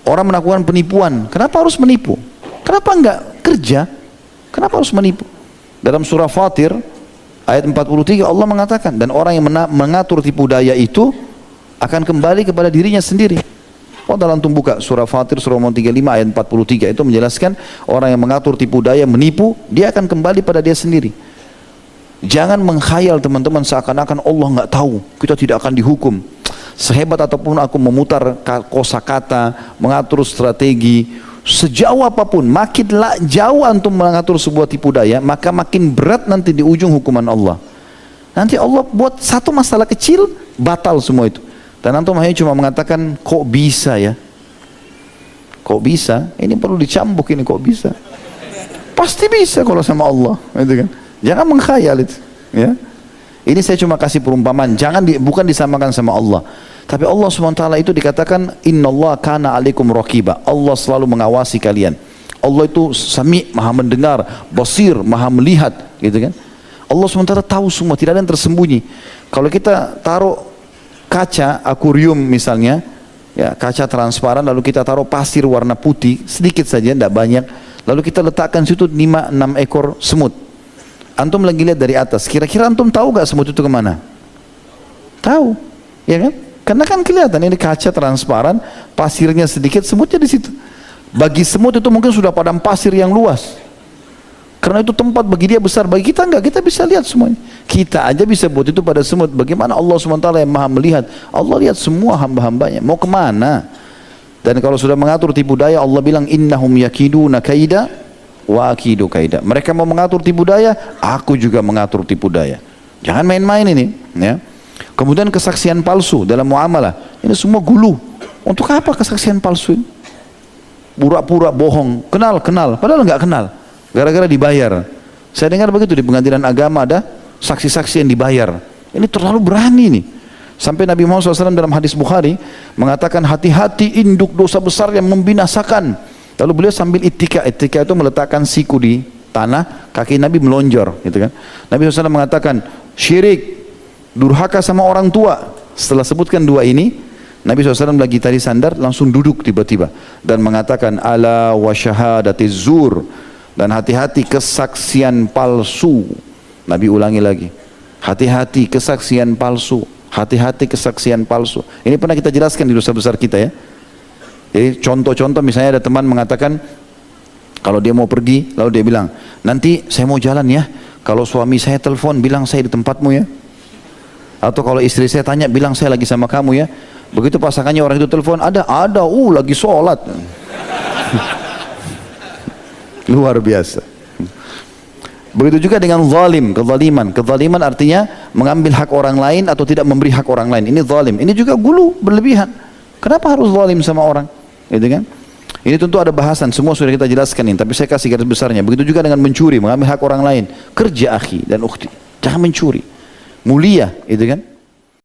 Orang melakukan penipuan, kenapa harus menipu? Kenapa enggak kerja? Kenapa harus menipu? Dalam surah Fatir ayat 43 Allah mengatakan, dan orang yang mengatur tipu daya itu akan kembali kepada dirinya sendiri. Oh, dalam antum buka surah Fatir surah 35 ayat 43 itu menjelaskan orang yang mengatur tipu daya, menipu, dia akan kembali pada dia sendiri. Jangan menghayal teman-teman seakan-akan Allah nggak tahu, kita tidak akan dihukum. Sehebat apapun aku memutar kosakata, mengatur strategi, sejauh apapun, makin jauh antum mengatur sebuah tipu daya, maka makin berat nanti di ujung hukuman Allah. Nanti Allah buat satu masalah kecil, batal semua itu. Dan antum hanya cuma mengatakan, kok bisa ya? Kok bisa? Ini perlu dicambuk ini, kok bisa? Pasti bisa kalau sama Allah, gitu kan? Jangan mengkhayal itu, ya. Ini saya cuma kasih perumpamaan, bukan disamakan sama Allah. Tapi Allah SWT itu dikatakan, Innallaha kana alaikum raqiba. Allah selalu mengawasi kalian. Allah itu sami', maha mendengar, basir, maha melihat, gitu kan? Allah SWT tahu semua, tidak ada yang tersembunyi. Kalau kita taruh kaca akuarium misalnya, ya, kaca transparan, lalu kita taruh pasir warna putih sedikit saja, tidak banyak, lalu kita letakkan situ 5-6 ekor semut. Antum lagi lihat dari atas, kira-kira antum tahu gak semut itu kemana? Tahu, ya kan? Karena kan kelihatan ini kaca transparan, pasirnya sedikit, semutnya di situ. Bagi semut itu mungkin sudah padang pasir yang luas, karena itu tempat bagi dia besar. Bagi kita enggak, kita bisa lihat semuanya. Kita aja bisa buat itu pada semut, bagaimana Allah SWT yang maha melihat? Allah lihat semua hamba-hambanya, mau kemana? Dan kalau sudah mengatur tipu daya, Allah bilang, innahum yakiduna kaida wa akidu kaida. Mereka mau mengatur tipu daya, aku juga mengatur tipu daya. Jangan main-main ini, ya. Kemudian kesaksian palsu dalam muamalah, ini semua gulu. Untuk apa kesaksian palsu ini? Pura-pura bohong, kenal, padahal nggak kenal, gara-gara dibayar. Saya dengar begitu di pengadilan agama, ada saksi-saksi yang dibayar. Ini terlalu berani nih. Sampai Nabi Muhammad SAW dalam hadis Bukhari mengatakan, hati-hati induk dosa besar yang membinasakan. Lalu beliau sambil ittika itu meletakkan siku di tanah, kaki Nabi melonjor, gitu kan. Nabi SAW mengatakan, syirik, durhaka sama orang tua. Setelah sebutkan dua ini, Nabi SAW lagi tadi sandar, langsung duduk tiba-tiba dan mengatakan, ala wa syahadatiz zur, dan hati-hati kesaksian palsu. Nabi ulangi lagi, hati-hati kesaksian palsu, hati-hati kesaksian palsu. Ini pernah kita jelaskan di dosa besar kita, ya. Jadi contoh-contoh, misalnya ada teman mengatakan, kalau dia mau pergi, lalu dia bilang, nanti saya mau jalan ya, kalau suami saya telepon, bilang saya di tempatmu ya. Atau kalau istri saya tanya, bilang saya lagi sama kamu ya. Begitu pasangannya orang itu telepon, ada, lagi sholat. Luar biasa. Begitu juga dengan zalim, kezaliman. Kezaliman artinya mengambil hak orang lain atau tidak memberi hak orang lain. Ini zalim. Ini juga gulu, berlebihan. Kenapa harus zalim sama orang? Gitu kan? Ini tentu ada bahasan, semua sudah kita jelaskan ini, tapi saya kasih garis besarnya. Begitu juga dengan mencuri, mengambil hak orang lain. Kerja akhi dan ukhti, jangan mencuri. Mulia, gitu kan?